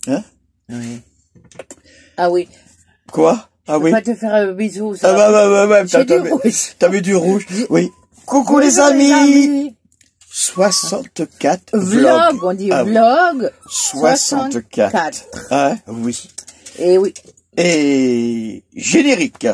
Hein? Oui. Ah oui. Quoi? Ah oui. Je vais pas te faire un bisou. Ah bah, t'as mis du rouge. Oui. Coucou les amis. 64 vlog, on dit vlog. 64. Hein? Oui. Et oui. Et générique.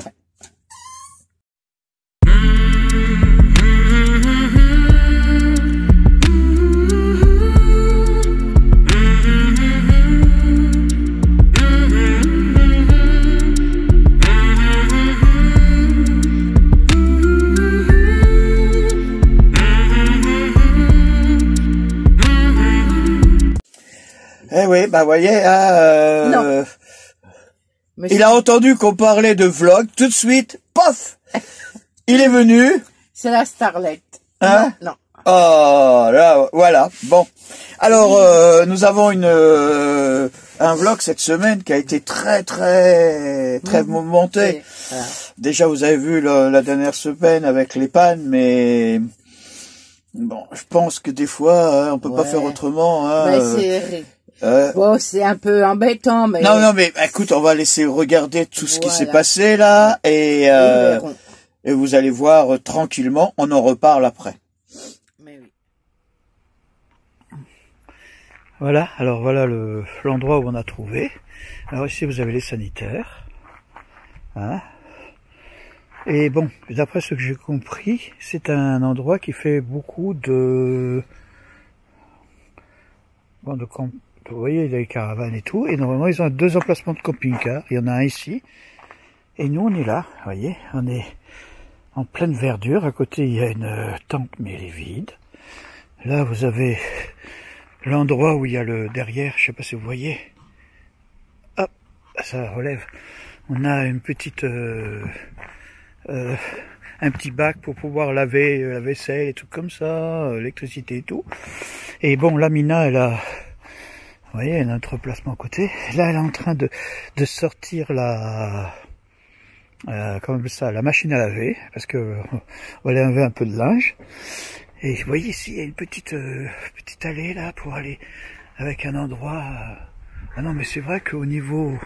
Eh oui, bah voyez, hein, il a entendu qu'on parlait de vlog, tout de suite, pof, il est venu. C'est la starlette. Hein? Non. Oh là, voilà. Bon, alors nous avons un vlog cette semaine qui a été très mouvementé. Voilà. Déjà, vous avez vu la dernière semaine avec les pannes, mais bon, je pense que des fois, hein, on peut pas faire autrement. Hein, bon, c'est un peu embêtant, mais... Non, mais écoute, on va laisser regarder tout ce qui s'est passé là, et vous allez voir tranquillement, on en reparle après. Mais oui. Voilà, alors voilà l'endroit où on a trouvé. Alors ici vous avez les sanitaires. Hein. Et bon, d'après ce que j'ai compris, c'est un endroit qui fait beaucoup de... Bon, vous voyez, il y a les caravanes et tout, et normalement ils ont 2 emplacements de camping-car. Il y en a un ici, et nous on est là, vous voyez, on est en pleine verdure. À côté il y a une tente, mais elle est vide. Là vous avez l'endroit où il y a le derrière, je sais pas si vous voyez. Hop, ça relève. On a une petite, un petit bac pour pouvoir laver la vaisselle et tout comme ça, l'électricité et tout. Et bon, là Mina, elle a... Vous voyez, elle a notre placement à côté. Là, elle est en train de sortir la machine à laver, parce que on va laver un peu de linge. Et vous voyez ici, il y a une petite allée là pour aller avec un endroit. Ah non, mais c'est vrai qu'au niveau,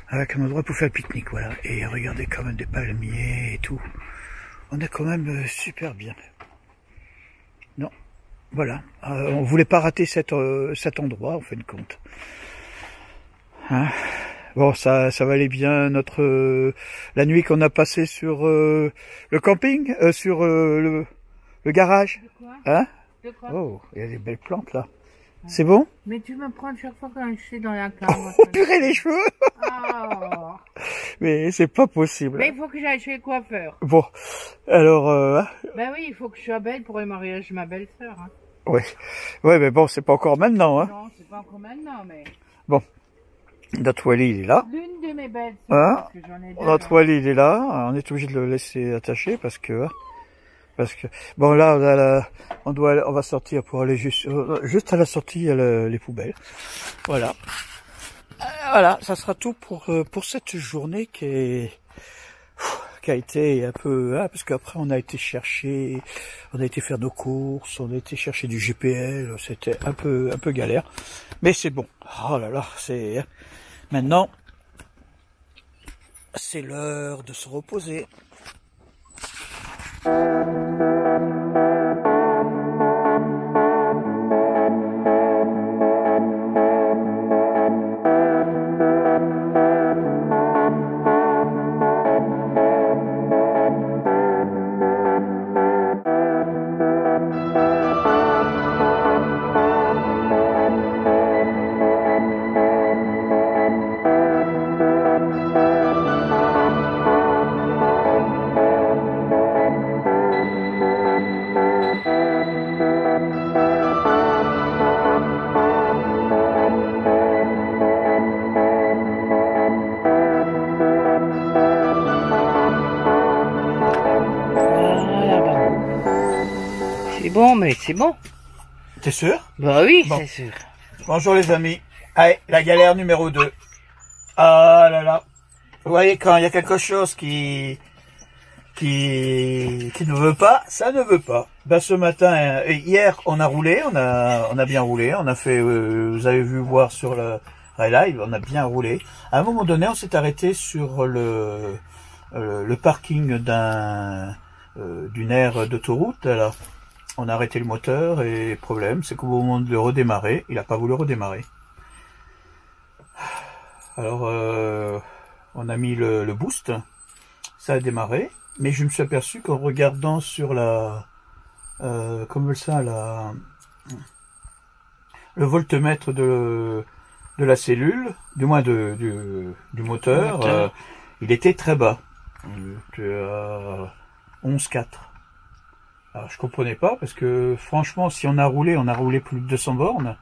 avec un endroit pour faire le pique-nique, voilà. Et regardez quand même des palmiers et tout. On est quand même super bien. Non. Voilà, on voulait pas rater cet endroit en fin de compte. Hein, bon, ça valait bien la nuit qu'on a passée sur le camping, sur le garage. De quoi? Hein? De quoi? Oh, il y a des belles plantes là. C'est bon? Mais tu me prends chaque fois quand je suis dans la cave. Oh purée les cheveux! Oh. Mais c'est pas possible. Mais il faut que j'aille chez le coiffeur. Bon, alors... Ben oui, il faut que je sois belle pour le mariage de ma belle-sœur. Hein. Ouais, mais bon, c'est pas encore maintenant, hein. Non, c'est pas encore maintenant, mais... Bon, notre Wally, il est là. L'une de mes belles-sœurs, Hein? parce que j'en ai deux. Notre Wally, il est là. On est obligé de le laisser attacher parce que bon là, on va sortir pour aller juste à la sortie, il y a les poubelles. Voilà. Voilà, ça sera tout pour cette journée qui a été un peu, hein, parce qu'après on a été faire nos courses, on a été chercher du GPL, c'était un peu galère, mais c'est bon. Oh là là, maintenant c'est l'heure de se reposer. Bon, mais c'est bon. T'es sûr? Bah oui, bon. C'est sûr. Bonjour les amis. Allez, la galère numéro 2. Ah là là. Vous voyez, quand il y a quelque chose qui ne veut pas, ça ne veut pas. Ben, ce matin, hier, on a roulé, on a bien roulé, on a fait, vous avez vu voir sur Live, on a bien roulé. À un moment donné, on s'est arrêté sur le parking d'une aire d'autoroute. Alors, on a arrêté le moteur et le problème, c'est qu'au moment de le redémarrer, il n'a pas voulu redémarrer. Alors, on a mis le boost, ça a démarré, mais je me suis aperçu qu'en regardant sur le voltmètre de la cellule, du moins du moteur, il était très bas, 11,4. Alors je comprenais pas parce que franchement, si on a roulé plus de 200 bornes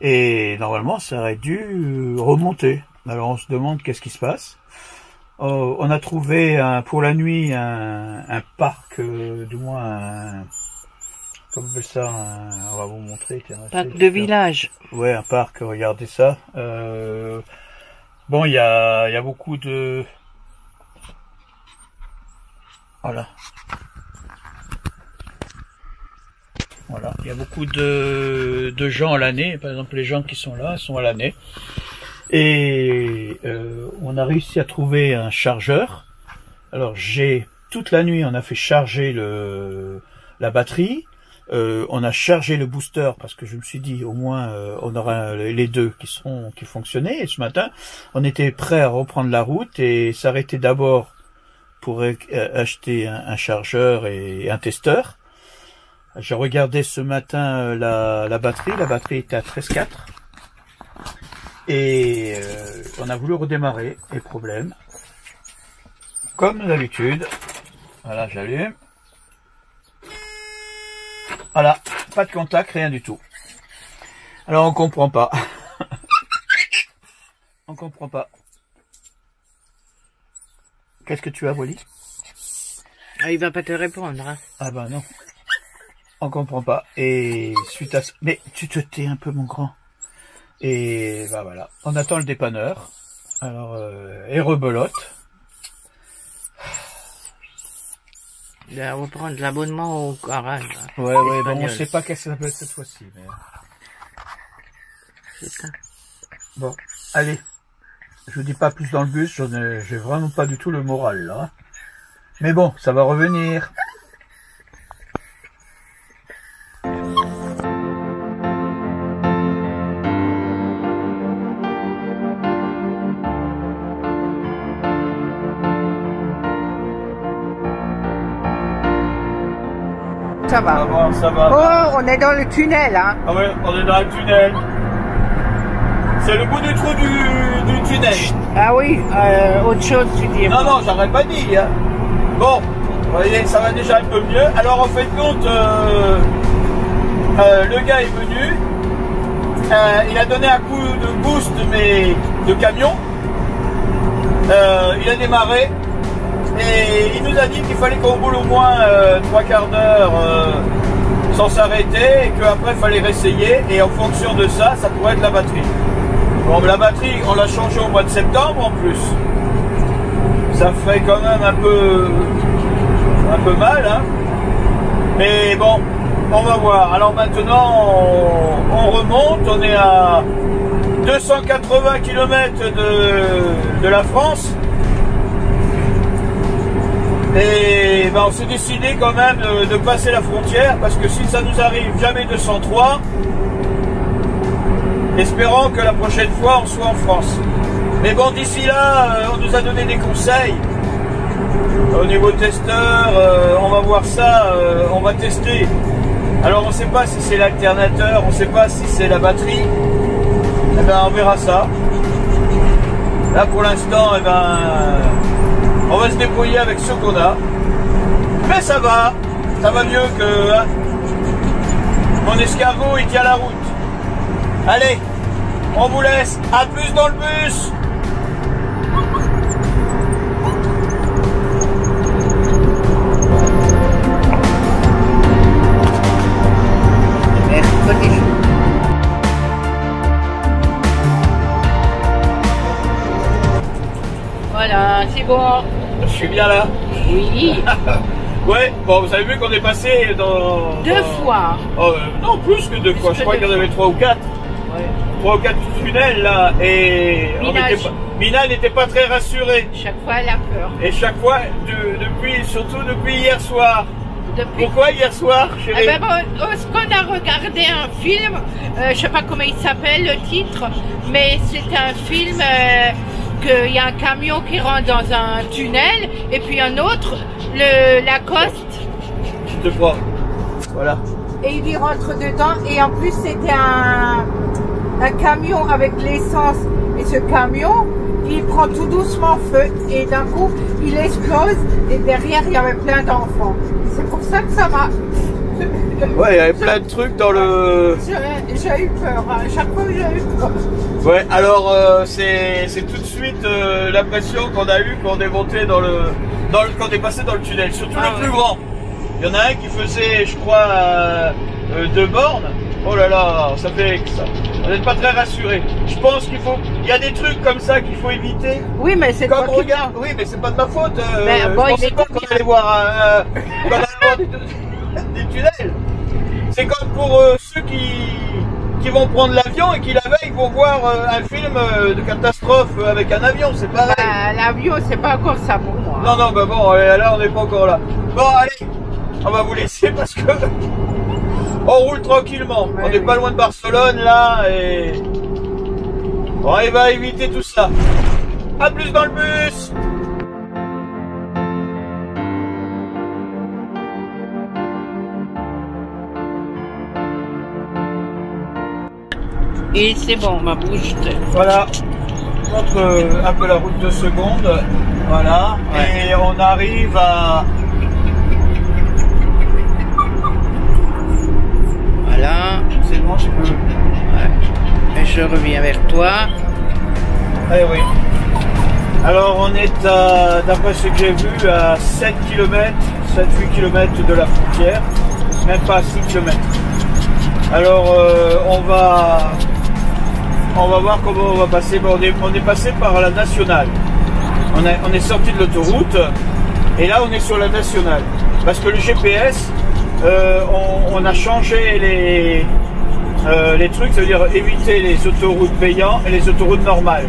et normalement ça aurait dû remonter. Alors on se demande qu'est-ce qui se passe. On a trouvé pour la nuit un parc, du moins comme on veut ça, on va vous montrer. Parc de village. Ouais, un parc, regardez ça. Bon, il y a beaucoup de... Voilà. Voilà, il y a beaucoup de gens à l'année. Par exemple, les gens qui sont là sont à l'année. Et on a réussi à trouver un chargeur. Alors toute la nuit, on a fait charger la batterie. On a chargé le booster parce que je me suis dit au moins on aura les deux qui fonctionnaient. Et ce matin, on était prêt à reprendre la route et s'arrêter d'abord pour acheter un chargeur et un testeur. J'ai regardé ce matin la batterie. La batterie était à 13,4. Et on a voulu redémarrer. Et problème, comme d'habitude, voilà, j'allume. Voilà, pas de contact, rien du tout. Alors on comprend pas. On comprend pas. Qu'est-ce que tu as, Wally? Ah, il va pas te répondre. Hein. Ah bah non. On comprend pas. Et suite à ça... Mais tu te tais un peu, mon grand. Et bah voilà. On attend le dépanneur. Alors, et rebelote. Il va reprendre l'abonnement au garage. Ouais, bon, on sait pas qu'est-ce que ça peut être cette fois-ci. Mais... C'est ça. Bon, allez. Je vous dis pas plus dans le bus, j'ai vraiment pas du tout le moral là. Mais bon, ça va revenir. Ça va. Ça va. Oh, on est dans le tunnel, hein. Ah ouais, on est dans le tunnel. C'est le bout du trou du tunnel. Ah oui, autre chose, tu dis. Non, j'aurais pas dit. Hein. Bon, vous voyez, ça va déjà un peu mieux. Alors, en fait, compte, le gars est venu. Il a donné un coup de boost, mais de camion. Il a démarré. Et il nous a dit qu'il fallait qu'on roule au moins 3/4 d'heure sans s'arrêter. Et qu'après, il fallait réessayer. Et en fonction de ça, ça pourrait être la batterie. Bon, la batterie, on l'a changée au mois de septembre en plus. Ça fait quand même un peu mal, hein. Mais bon, on va voir. Alors maintenant, on remonte. On est à 280 km de la France. Et ben, on s'est décidé quand même de passer la frontière parce que si ça nous arrive jamais 203, espérons que la prochaine fois on soit en France. Mais bon, d'ici là, on nous a donné des conseils. Au niveau testeur, on va voir ça, on va tester. Alors on ne sait pas si c'est l'alternateur, on ne sait pas si c'est la batterie. Eh ben on verra ça. Là pour l'instant, eh ben, on va se débrouiller avec ce qu'on a. Mais ça va mieux que... Hein, mon escargot il tient la route. Allez, on vous laisse. À plus dans le bus. Voilà, c'est bon. Je suis bien là. Oui. Ouais, bon, vous avez vu qu'on est passé dans... Deux fois. Oh, non, plus que 2 fois. Je crois qu'il y en avait 3 ou 4. 3 ou 4 tunnels là, et Mina n'était pas très rassurée. Chaque fois elle a peur. Et chaque fois, surtout depuis hier soir. Pourquoi hier soir, chérie? Parce qu'on a regardé un film, je sais pas comment il s'appelle le titre, mais c'est un film qu'il y a un camion qui rentre dans un tunnel et puis un autre, le Lacoste. Je te crois. Voilà. Et il y rentre dedans et en plus c'était un camion avec l'essence et ce camion il prend tout doucement feu et d'un coup il explose et derrière il y avait plein d'enfants. C'est pour ça que ça m'a... Ouais, il y avait plein de trucs dans le... J'ai eu peur, hein. Chaque fois j'ai eu peur. Ouais, alors c'est tout de suite l'impression qu'on a eu quand on est monté quand on est passé dans le tunnel, surtout le plus grand. Il y en a un qui faisait, je crois, 2 bornes. Oh là là, ça fait que ça. On n'est pas très rassuré. Je pense il y a des trucs comme ça qu'il faut éviter. Oui, mais c'est comme regarde. Oui, mais c'est pas de ma faute. Je pensais pas qu'on allait voir, des tunnels. C'est comme pour ceux qui vont prendre l'avion et qui la veille vont voir un film de catastrophe avec un avion. C'est pareil. L'avion, c'est pas encore ça pour moi. Non, non, bah bon, là on n'est pas encore là. Bon, allez, on va vous laisser parce que on roule tranquillement. Ouais, on n'est pas loin de Barcelone là et bon, on va éviter tout ça. A plus dans le bus. Et c'est bon, ma bouche. Voilà, je montre un peu la route 2 secondes. Voilà, ouais. Et on arrive à... Voilà. C'est bon, je peux... Ouais. Et je reviens vers toi. Eh oui. Alors on est à, d'après ce que j'ai vu, à 7 km, 7-8 km de la frontière, même pas à 6 km. Alors on va voir comment on va passer. Bon, on est passé par la nationale. On est sorti de l'autoroute et là on est sur la nationale. Parce que le GPS, on a changé les trucs, ça veut dire éviter les autoroutes payantes et les autoroutes normales.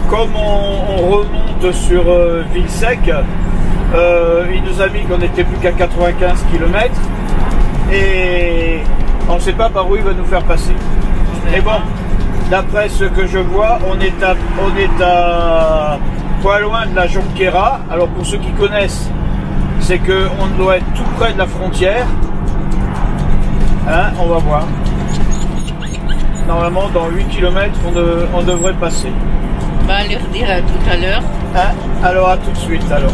Comme on remonte sur Villesec, il nous a mis qu'on n'était plus qu'à 95 km et on ne sait pas par où il va nous faire passer. Mais bon, d'après ce que je vois, on est à pas loin de la Jonquera. Alors pour ceux qui connaissent, c'est qu'on doit être tout près de la frontière. Hein, on va voir. Normalement, dans 8 km, on devrait passer. On va leur dire à tout à l'heure. Hein, alors à tout de suite alors.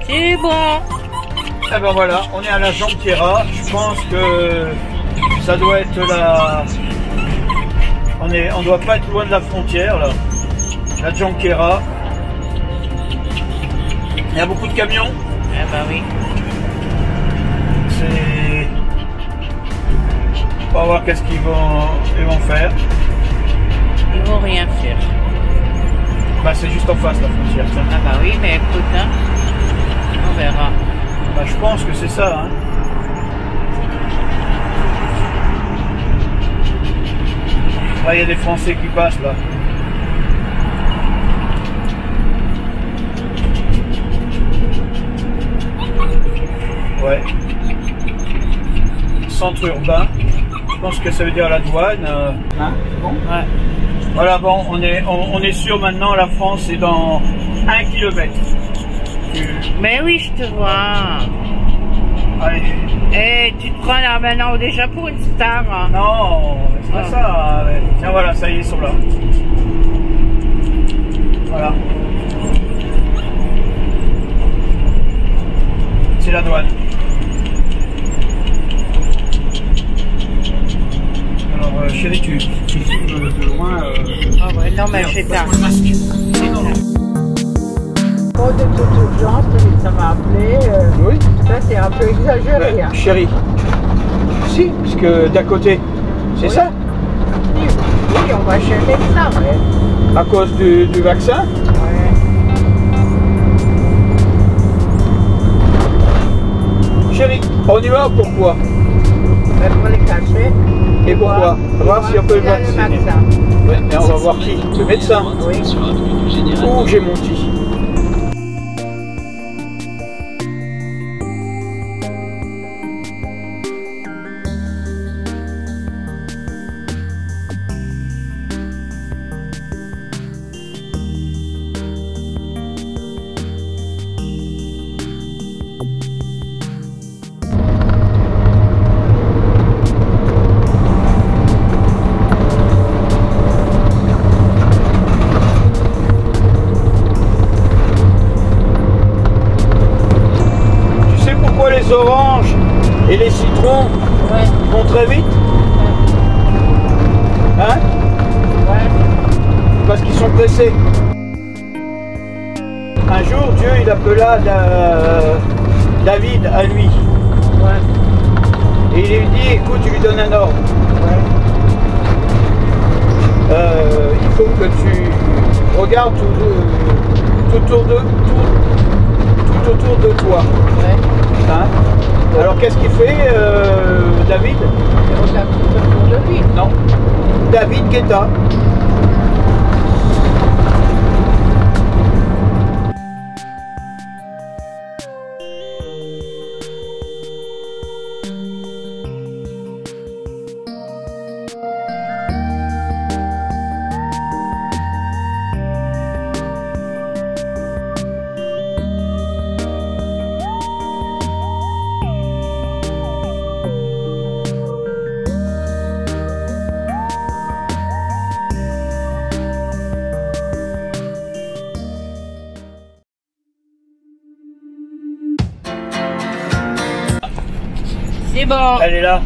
C'est bon. Et ben voilà, on est à la Jonquera. Je pense que ça doit être la... On doit pas être loin de la frontière là. La Jonquera. Il y a beaucoup de camions. Eh ben oui. C'est... On va voir qu'est-ce qu'ils vont faire. Ils vont rien faire. Bah c'est juste en face la frontière. Ça. Ah bah oui, mais écoute, hein, on verra. Bah je pense que c'est ça. Hein. Là il y a des Français qui passent là. Ouais. Centre urbain. Je pense que ça veut dire la douane. Hein, bon. Ouais. Voilà, bon, on est sûr maintenant, la France est dans 1 km. Mais oui, je te vois. Allez. Et tu te prends là maintenant déjà pour une star. Hein. Non, c'est pas ça. Ouais. Tiens, voilà, ça y est, ils sont là. Voilà. C'est la douane. Alors, chérie, tu filmes de loin. Ah ouais, non, mais j'ai pas. Bon, de toute urgence, ça m'a appelé. Oui. Ça, c'est un peu exagéré. Hein. Chérie. Si, parce que d'à côté, c'est ça? Oui, on va chez le médecin. Ouais. À cause du vaccin? Ouais. Chérie, on y va ou pourquoi? Ben, pour les cacher. Et pourquoi? On va voir si on peut le Il a le vacciner. vaccin. Ouais, mais on va voir qui? Le médecin? Oui. Où j'ai menti? Les oranges et les citrons vont très vite, hein? Ouais. Parce qu'ils sont pressés. Un jour, Dieu il appela David à lui. Ouais. Et il lui dit, écoute, tu lui donnes un ordre. Ouais. Il faut que tu regardes tout autour de toi. Ouais. Hein? Alors qu'est-ce qu'il fait David? Il regarde tout autour de lui. Non. David Guetta. C'est bon, Elle est là.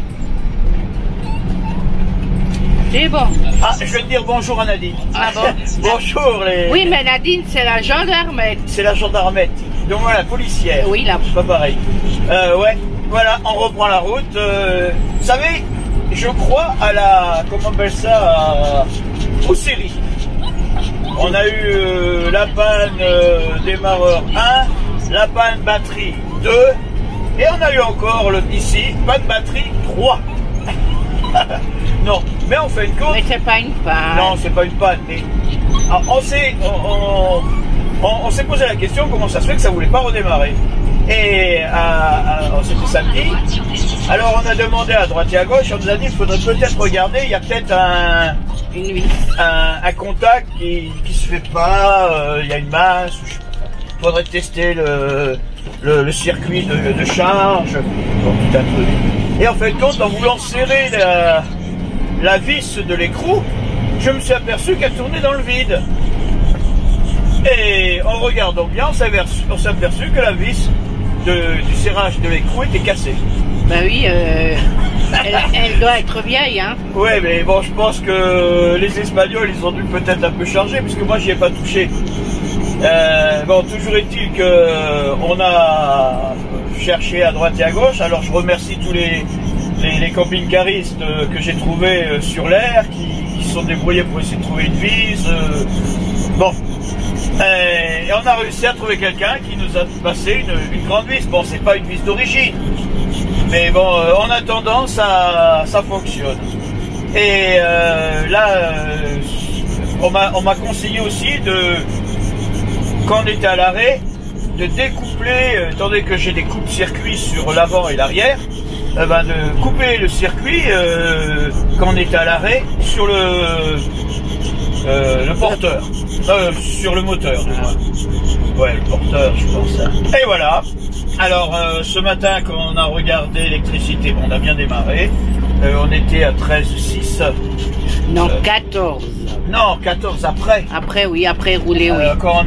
c'est bon. Ah, je vais te dire bonjour à Nadine. Ah bon? Bonjour les... Oui, mais Nadine, c'est la gendarmette. C'est la gendarmette. Donc voilà, la policière. Oui, là. C'est pas pareil. Ouais, voilà, on reprend la route. Vous savez, je crois à la... Comment on appelle ça? Aux séries. On a eu la panne démarreur 1, la panne batterie 2, et on a eu encore ici, panne batterie 3. Non, mais en fin de compte... Mais c'est pas une panne. Non, c'est pas une panne, mais on s'est posé la question comment ça se fait que ça voulait pas redémarrer. Et c'était samedi. Alors on a demandé à droite et à gauche, on nous a dit il faudrait peut-être regarder, il y a peut-être un contact qui se fait pas, il y a une masse, il faudrait tester le circuit de charge, bon, tout un truc. Et en fin de compte, en voulant serrer la vis de l'écrou, je me suis aperçu qu'elle tournait dans le vide. Et en regardant bien, on s'est aperçu que la vis du serrage de l'écrou était cassée. Ben oui, elle doit être vieille, hein. Ouais, mais bon, je pense que les Espagnols, ils ont dû peut-être un peu charger, puisque moi, j'y ai pas touché. Bon, toujours est-il que on a cherché à droite et à gauche. Alors, je remercie tous les camping-caristes que j'ai trouvés sur l'air, qui se sont débrouillés pour essayer de trouver une vis. Bon. Et on a réussi à trouver quelqu'un qui nous a passé une grande vis. Bon, c'est pas une vis d'origine, mais bon, en attendant, ça fonctionne. Et là, on m'a conseillé aussi quand on était à l'arrêt, de découpler, étant donné que j'ai des coupes-circuits sur l'avant et l'arrière, de couper le circuit quand on était à l'arrêt sur le porteur, sur le moteur. Ouais, le porteur, je pense. Et voilà. Alors, ce matin, quand on a regardé l'électricité, bon, on a bien démarré. On était à 13,6. Non, 14. Non, 14 après. Après, oui, après rouler, oui. Quand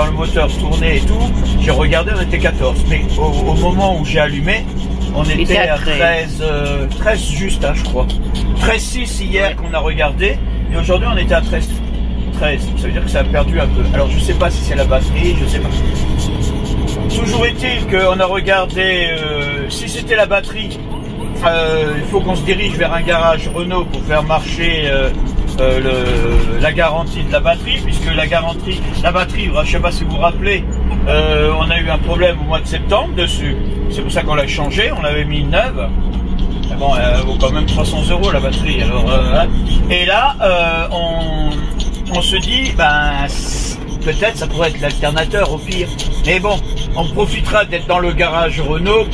le moteur tournait et tout, j'ai regardé, on était 14. Mais au moment où j'ai allumé, on était à 13 juste, hein, je crois. 13,6 hier qu'on a regardé, et aujourd'hui on était à 13. Ça veut dire que ça a perdu un peu. Alors je sais pas si c'est la batterie, je sais pas. Toujours est-il qu'on a regardé, si c'était la batterie, il faut qu'on se dirige vers un garage Renault pour faire marcher la garantie de la batterie, puisque la batterie, je ne sais pas si vous vous rappelez, on a eu un problème au mois de septembre dessus. C'est pour ça qu'on l'a changé, on l'avait mis neuve. Mais bon, elle vaut quand même 300 € la batterie. Alors, et là, on se dit, ben, peut-être ça pourrait être l'alternateur au pire. Mais bon, on profitera d'être dans le garage Renault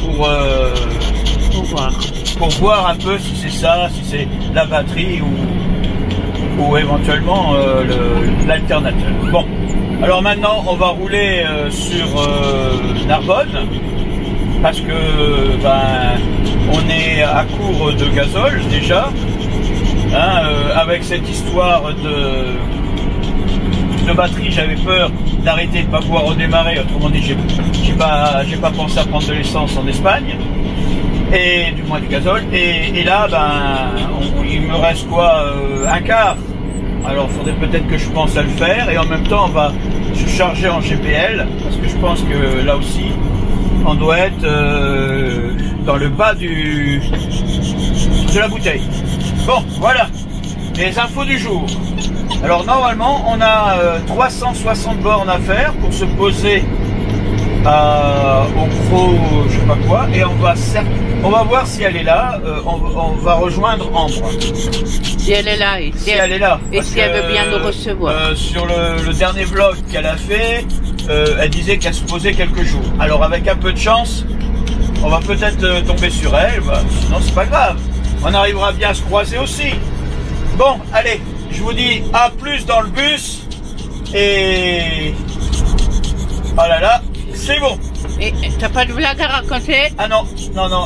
pour voir un peu si c'est ça, si c'est la batterie ou éventuellement l'alternateur. Bon, alors maintenant on va rouler sur Narbonne parce que ben, on est à court de gazole déjà, hein, avec cette histoire de batterie, j'avais peur d'arrêter de ne pas pouvoir redémarrer. Autrement dit, j'ai pas pensé à prendre de l'essence en Espagne, et du moins du gazole. Et là, ben, il me reste quoi, un quart. Alors, il faudrait peut-être que je pense à le faire, et en même temps, on va se charger en GPL, parce que je pense que là aussi, on doit être dans le bas de la bouteille. Bon, voilà les infos du jour. Alors normalement on a 360 bornes à faire pour se poser au Cros, je sais pas quoi, et on va voir si elle est là. On va rejoindre Ambre. Si elle est là et si elle est là, et si elle veut bien nous recevoir. Sur le dernier vlog qu'elle a fait, elle disait qu'elle se posait quelques jours. Alors avec un peu de chance, on va peut-être tomber sur elle. Bah, sinon c'est pas grave. On arrivera bien à se croiser aussi. Bon, allez, je vous dis à plus dans le bus. Et oh là là, c'est bon. Et t'as pas de blague à raconter? Ah non,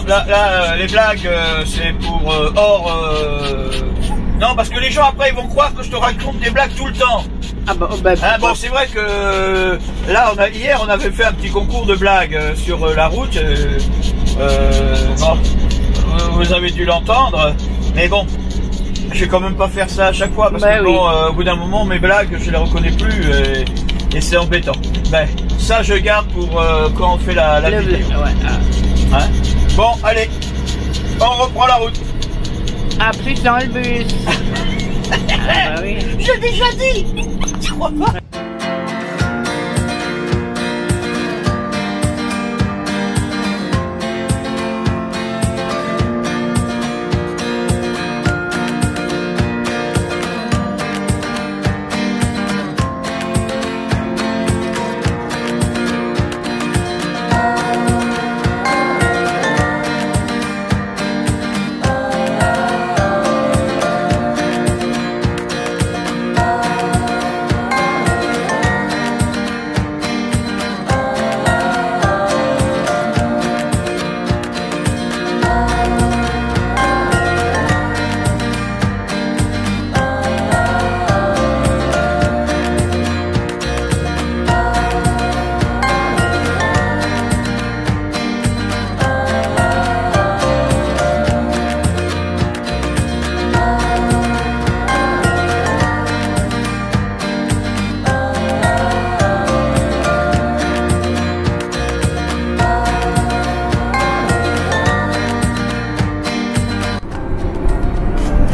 là les blagues c'est pour non, parce que les gens après ils vont croire que je te raconte des blagues tout le temps. Ah bon, bon, c'est vrai que là hier on avait fait un petit concours de blagues sur la route. Bon, vous avez dû l'entendre, mais bon, je vais quand même pas faire ça à chaque fois, parce que bon, au bout d'un moment mes blagues je les reconnais plus et c'est embêtant. Ben, ça je garde pour quand on fait la vidéo. Hein? Bon, allez, on reprend la route. À plus dans le bus. Ah bah oui. J'ai déjà dit. Tu crois pas?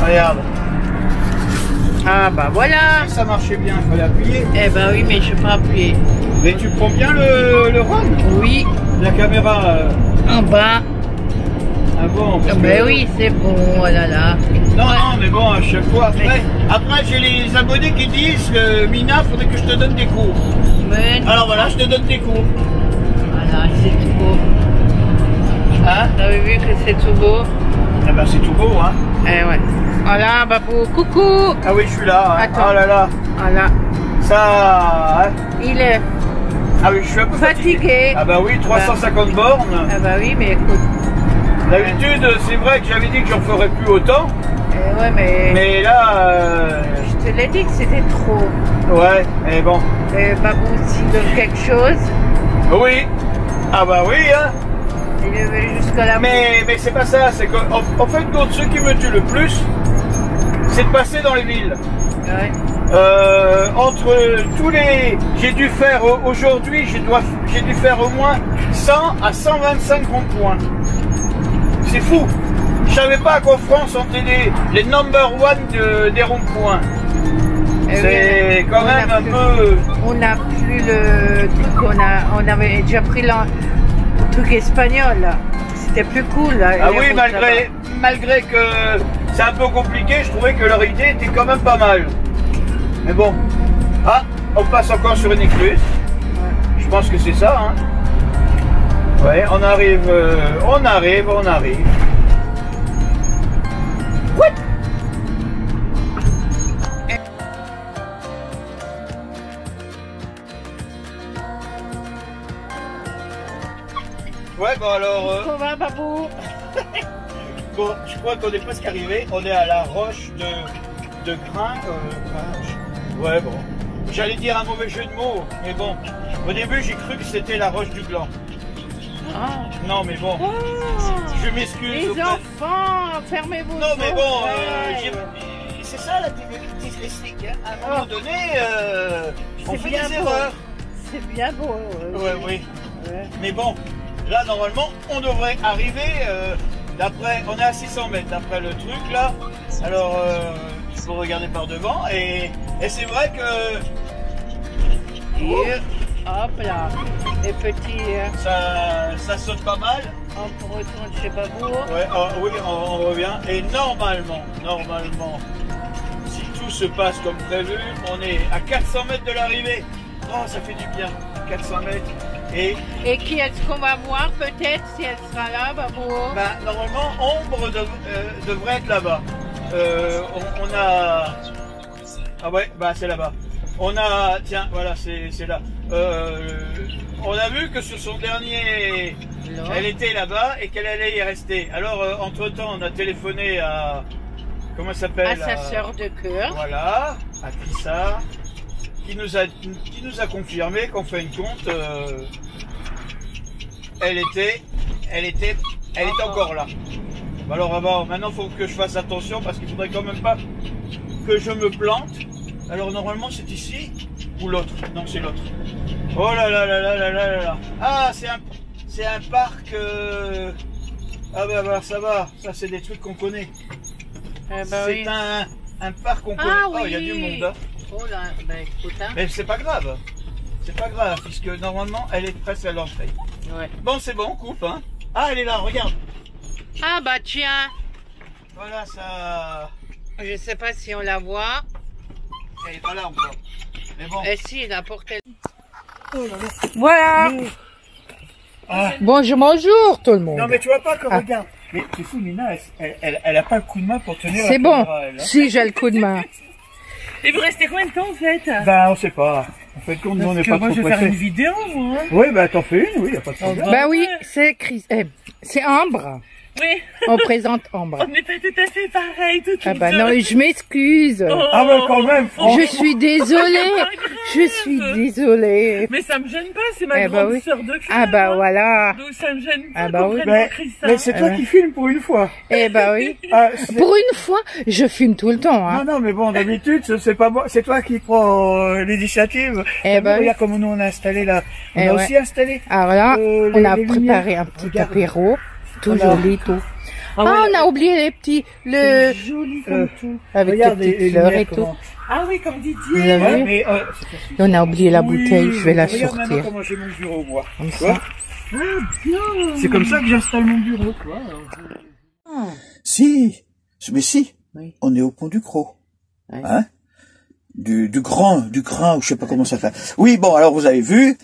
Regarde. Ah bah voilà. Si ça marchait bien, il fallait appuyer. Eh ben oui, mais je peux pas appuyer. Mais tu prends bien le run? Oui. La caméra en bas. Ah bon? Ben oui, c'est bon, oh là là. Non, mais bon, à chaque fois. Après j'ai les abonnés qui disent que Mina, faudrait que je te donne des cours. Mais... Alors voilà, je te donne des cours. Voilà, c'est tout beau. Hein? Vous avez vu que c'est tout beau? Eh ben c'est tout beau, hein. Eh ouais. Voilà, Babou, coucou. Ah oui, je suis là. Hein. Attends. Oh là là. Voilà. Ça. Hein. Il est Ah oui, je suis un peu fatigué. Ah bah oui, 350 bornes. Ah bah oui, mais écoute. D'habitude, c'est vrai que j'avais dit que j'en ferais plus autant. Ouais, mais... Mais là... Je te l'ai dit que c'était trop. Ouais, mais bon. Et Babou, s'il veut quelque chose... Oui. Ah bah oui, hein. Il veut jusqu'à la... Mais c'est pas ça, c'est qu'en fait, ce qui me tue le plus, c'est de passer dans les villes. Ouais. Entre tous les... J'ai dû faire, aujourd'hui, j'ai dû faire au moins 100 à 125 ronds-points. C'est fou. Je savais pas qu'en France on était les number one des ronds-points. C'est quand même un peu... On n'a plus le truc, on avait déjà pris le truc espagnol là. C'était plus cool là. Ah oui, malgré que c'est un peu compliqué, je trouvais que leur idée était quand même pas mal. Mais bon. Ah, on passe encore sur une écluse. Je pense que c'est ça, hein. Ouais, on arrive. Ouais. Ouais, bon alors... Comment va, Babou? Bon, je crois qu'on est presque arrivé. On est à la roche de Grain. Ouais, bon. J'allais dire un mauvais jeu de mots, mais bon. Au début, j'ai cru que c'était la roche du Gland. Ah. Non, mais bon. Oh. Je m'excuse. Les enfants, fermez vos Non, mais bon, oreilles. c'est ça la dyslexique. Hein. À un moment donné, on fait des beau. erreurs. C'est bien beau. Ouais, oui. Ouais. Mais bon, là, normalement, on devrait arriver. D'après, on est à 600 mètres d'après le truc là. Alors, il faut regarder par devant. Et c'est vrai que. Et hop là, les petits. Ça saute pas mal. On retourne chez Babou. Ouais, oui, on revient. Et normalement, si tout se passe comme prévu, on est à 400 mètres de l'arrivée. Oh, ça fait du bien. 400 mètres. Et qui est-ce qu'on va voir peut-être si elle sera là, Babou? Bah, normalement, Ombre devrait être là-bas. On a... Ah ouais, bah c'est là-bas. On a... Tiens, voilà, c'est là. On a vu que sur son dernier... Elle était là-bas et qu'elle allait y rester. Alors, entre-temps, on a téléphoné à... Comment ça s'appelle? À sa sœur de cœur. Voilà, à Trissa. Qui nous a confirmé qu'en fin de compte, elle était encore là. Alors maintenant il faut que je fasse attention parce qu'il faudrait quand même pas que je me plante. Alors normalement c'est ici ou l'autre. Non, c'est l'autre. Oh là là là là là là là là. Ah, c'est un parc. Ah bah ça va. Ça c'est des trucs qu'on connaît. Bah c'est oui. un parc qu'on connaît. Oh, il y a du monde. Hein. Oh là, bah écoute, hein. Mais c'est pas grave. C'est pas grave, puisque normalement, elle est presque à l'entrée. Ouais. Bon, c'est bon, coupe, hein. Ah, elle est là, regarde. Ah bah tiens. Voilà, ça... Je sais pas si on la voit. Elle est pas là encore. Mais bon. Eh si, la portée. Voilà. Ah. Bonjour tout le monde. Non, mais tu vois pas comme, regarde. Mais c'est fou, Nina, elle a pas le coup de main pour tenir C'est la bon. caméra, elle, hein. Si, j'ai le coup de main. Et vous restez combien de temps en fait? Ben, on sait pas. En fait, compte, nous, on n'est pas moi trop je vais faire une pressés. vidéo moi. Oui, ben, t'en fais une, oui, y a pas de problème. Bah oui, c'est c'est Ambre. Oui. On présente Ambre. On n'est pas tout à fait pareil toutes Ah bah les non, deux. je m'excuse. Oh. Ah, ben, quand même, franchement. Je suis désolée. Je suis désolée. Mais ça me gêne pas, c'est ma Eh bah grande oui. sœur de cœur. Ah bah voilà. Donc ça me gêne pas. Ah bah oui. Mais c'est toi qui filmes pour une fois. Eh bah oui. Ah, Pour une fois, je fume tout le temps. Hein. Non, mais bon, d'habitude, c'est pas moi, c'est toi qui prends l'initiative. Eh ben oui. Regarde comme nous on a installé là. On Eh a ouais. aussi installé. Alors là, on a les préparé lumières. un petit Regarde. apéro. Tout Voilà. joli, tout. Ah ouais, on a oublié les petits, c'est joli comme tout. avec regarde les petites les fleurs lumières, et tout. comment- Ah oui, comme Vous Didier. avez Ouais, vu mais, Et on a oublié la bouteille, je vais la regarde maintenant sortir. comment j'ai mon bureau, moi. Comme Tu ça. vois C'est comme ça que j'installe mon bureau, tu vois. Si, mais si. Oui. On est au pont du Croc. Ouais. Hein? Du grain, ou je sais pas comment ça fait. Oui, bon, alors vous avez vu,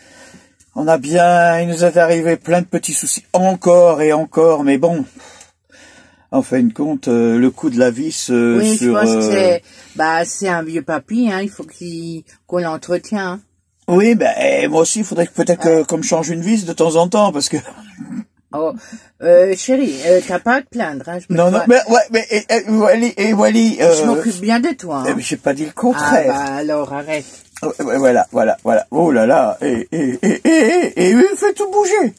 il nous est arrivé plein de petits soucis, encore et encore, mais bon, en fin de compte, le coup de la vis Oui, sur... je pense que c'est un vieux papy, hein, il faut qu'on l'entretient. Hein. Oui, ben, moi aussi, il faudrait peut-être que, comme je change une vis de temps en temps, parce que... Oh, chérie, t'as pas à te plaindre, hein, Non, mais, ouais, mais, Wally, je m'occupe bien de toi, hein. mais j'ai pas dit le Ah, contraire. bah, alors, arrête. Ouais, voilà. Oh là là, et il fait tout bouger.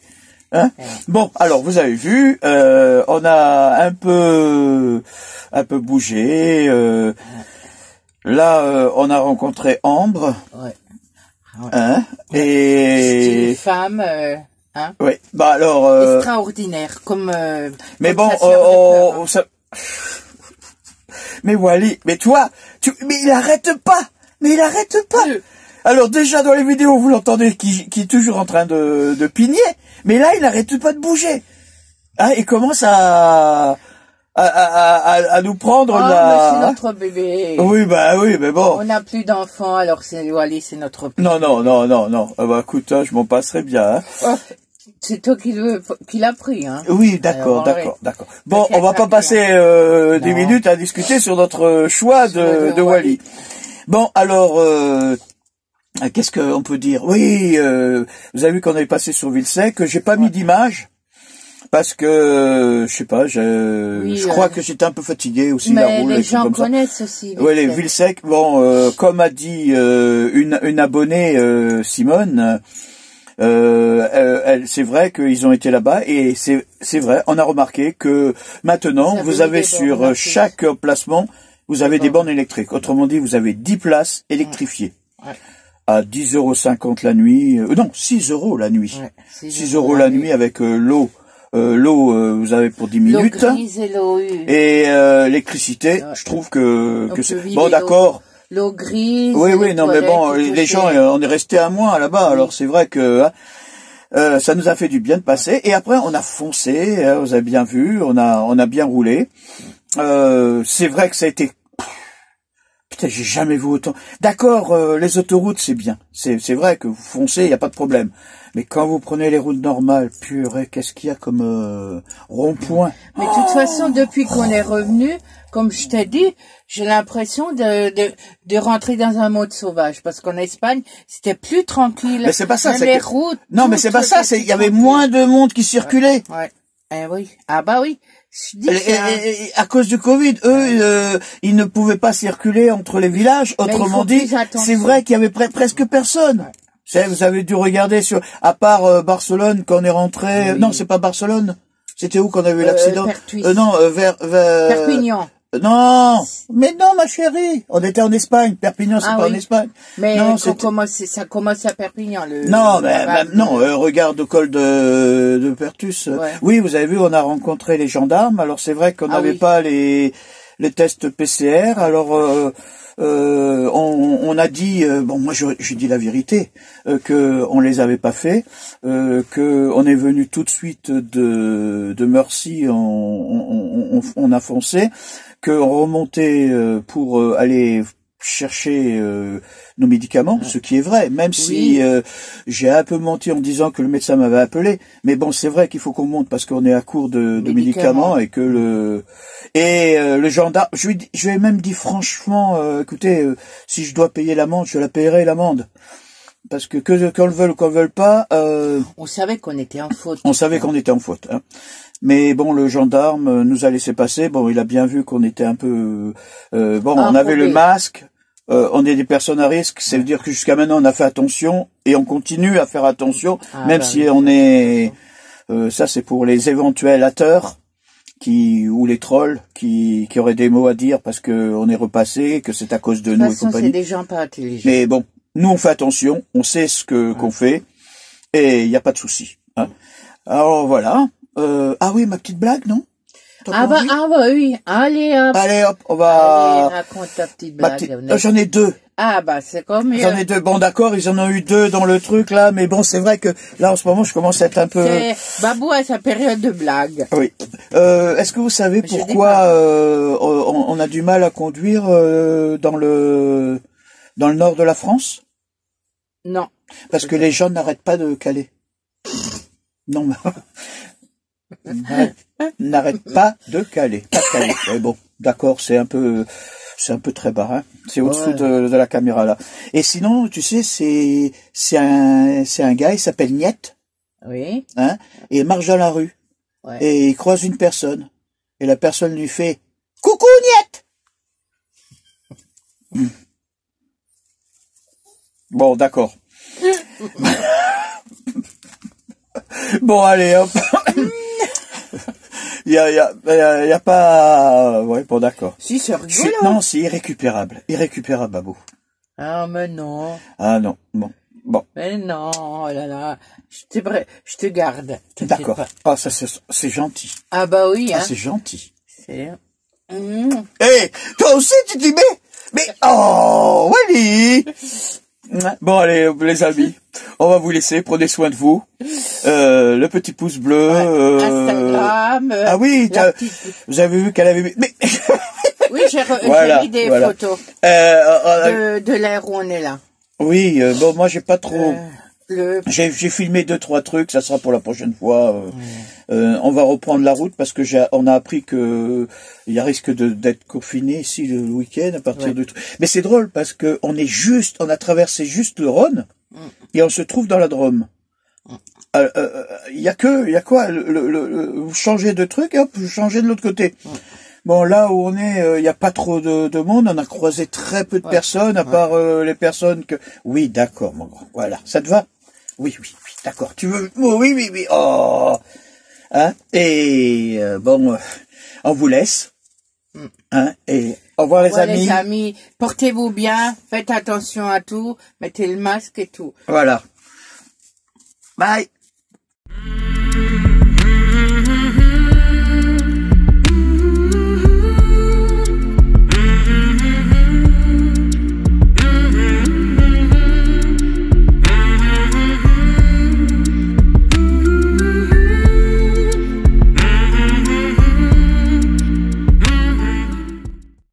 Hein? Bon, alors vous avez vu, on a un peu bougé. Là, on a rencontré Ambre. Ouais. Hein? C'est Et une femme Hein? Oui, bah alors... Extraordinaire, comme... mais comme bon, ça, c'est avec ça... Mais Wally, mais toi, mais il arrête pas. Mais il arrête pas. Alors déjà dans les vidéos, vous l'entendez qui est toujours en train de pigner, mais là il n'arrête pas de bouger. Hein, il commence à nous prendre mais c'est notre bébé. Oui, mais bon. On n'a plus d'enfants, alors c'est Wally, c'est notre bébé. Non. Ah bah écoute, hein, je m'en passerai bien. Hein. Oh, c'est toi qui l'as pris, hein. Oui, d'accord. Bon, on va pas passer des minutes à discuter sur notre choix de Wally. Bon, alors, qu'est-ce qu'on peut dire? Oui, vous avez vu qu'on avait passé sur Villesec, j'ai pas mis d'image. Parce que, je sais pas, je crois que j'étais un peu fatigué aussi, la roule. Mais les gens connaissent aussi. Oui, les Villesec, bon, comme a dit une abonnée, Simone, c'est vrai qu'ils ont été là-bas et c'est vrai, on a remarqué que maintenant, vous avez sur chaque emplacement, vous avez des bornes électriques. Autrement dit, vous avez 10 places électrifiées. Ouais. À 10,50 € la nuit, non, 6 € la nuit. Ouais, 6 € la nuit avec l'eau. Vous avez pour 10 minutes. L'eau grise et l'eau et l'électricité, je trouve que c'est bon, d'accord. L'eau grise. Oui, non, mais bon, les gens, on est resté un mois là-bas, alors c'est vrai que ça nous a fait du bien de passer. Et après, on a foncé, vous avez bien vu, on a bien roulé. C'est vrai que ça a été... Putain, j'ai jamais vu autant. D'accord, les autoroutes, c'est bien. C'est vrai que vous foncez, il n'y a pas de problème. Mais quand vous prenez les routes normales, purée, qu'est-ce qu'il y a comme rond-point? Mais de toute façon, depuis qu'on est revenu, comme je t'ai dit, j'ai l'impression de rentrer dans un monde sauvage. Parce qu'en Espagne, c'était plus tranquille. Mais c'est pas ça. Les routes. Non, mais c'est pas ça. Il y avait moins de monde qui circulait. Ouais. Oui. Ah bah oui. Et à cause du Covid, eux, ils ne pouvaient pas circuler entre les villages. Autrement dit, c'est vrai qu'il y avait presque personne. Ouais. Vous avez dû regarder à part Barcelone quand on est rentré. Oui. Non, c'est pas Barcelone. C'était où qu'on a eu l'accident? Non, vers Perpignan. Non, mais non, ma chérie. On était en Espagne. Perpignan, c'est pas en Espagne. Mais non, ça commence à Perpignan. Non, regarde au col de Pertus. Ouais. Oui, vous avez vu, on a rencontré les gendarmes. Alors c'est vrai qu'on n'avait pas les tests PCR. Alors on a dit, bon, moi j'ai dit la vérité, que on les avait pas fait, que on est venu tout de suite de Mercy, on a foncé, qu'on remontait pour aller chercher nos médicaments, ce qui est vrai, même si j'ai un peu menti en disant que le médecin m'avait appelé, mais bon, c'est vrai qu'il faut qu'on monte parce qu'on est à court de médicaments et que le gendarme, je lui ai même dit franchement, écoutez, si je dois payer l'amende, je la paierai l'amende. Parce que qu'on le veuille ou qu'on le veuille pas, on savait qu'on était en faute. On savait qu'on était en faute, hein. Mais bon, le gendarme nous a laissé passer. Bon, il a bien vu qu'on était un peu... on avait le masque. On est des personnes à risque. Ça veut dire que jusqu'à maintenant, on a fait attention. Et on continue à faire attention. Même si on est... ça, c'est pour les éventuels haters ou les trolls qui auraient des mots à dire parce que on est repassé, que c'est à cause de nous et compagnie. C'est des gens pas intelligents. Mais bon, nous, on fait attention. On sait ce qu'on fait. Et il n'y a pas de souci. Hein. Alors, voilà. Ah oui, ma petite blague, non? Oui. Allez hop, on va... Allez, raconte ta petite blague. J'en ai deux. Ah bah, c'est comme... J'en ai deux. Bon, d'accord, ils en ont eu deux dans le truc, là, mais bon, c'est vrai que, là, en ce moment, je commence à être un peu... Babou a sa période de blague. Oui. Est-ce que vous savez pourquoi on a du mal à conduire dans le nord de la France? Non. Parce que les gens n'arrêtent pas de caler. Non, n'arrête pas de caler. Pas de caler. Ouais, bon, d'accord, c'est un peu très bas, hein. C'est au-dessous de la caméra, là. Et sinon, tu sais, c'est un gars, il s'appelle Niet. Oui. Hein, et il marche dans la rue. Ouais. Et il croise une personne. Et la personne lui fait, coucou, Niet! Bon, d'accord. Bon, allez, hop. Il y a pas... Ouais, bon, d'accord. Si, c'est rigolo. Non, c'est irrécupérable. Irrécupérable, Babou. Ah, mais non. Ah, non, bon. Bon. Mais non, oh là là, je te garde. D'accord. Ah, ça, c'est gentil. Ah bah oui, hein. Ah, c'est gentil. C'est... Eh, toi aussi, tu t'y mets? Mais, oh, Wally! Bon, allez, les amis, on va vous laisser. Prenez soin de vous. Le petit pouce bleu. Instagram. Ah oui, vous avez vu qu'elle avait... Mais... Oui, j'ai mis des photos de l'air où on est là. Oui, bon, moi, j'ai pas trop... J'ai filmé 2-3 trucs, ça sera pour la prochaine fois. On va reprendre la route parce que on a appris que il y a risque d'être confiné ici le week-end à partir de... Mais c'est drôle parce que on a traversé juste le Rhône et on se trouve dans la Drôme. Il y a quoi vous changez de truc et hop, vous changez de l'autre côté. Bon, là où on est, il n'y a pas trop de monde. On a croisé très peu de personnes, à part les personnes que... Oui, d'accord, mon grand. Voilà, ça te va? Oui, d'accord. Tu veux... Oh, oui. Oh, hein? Et bon, on vous laisse. Hein? Et au revoir les amis. Les amis, portez-vous bien, faites attention à tout, mettez le masque et tout. Voilà. Bye.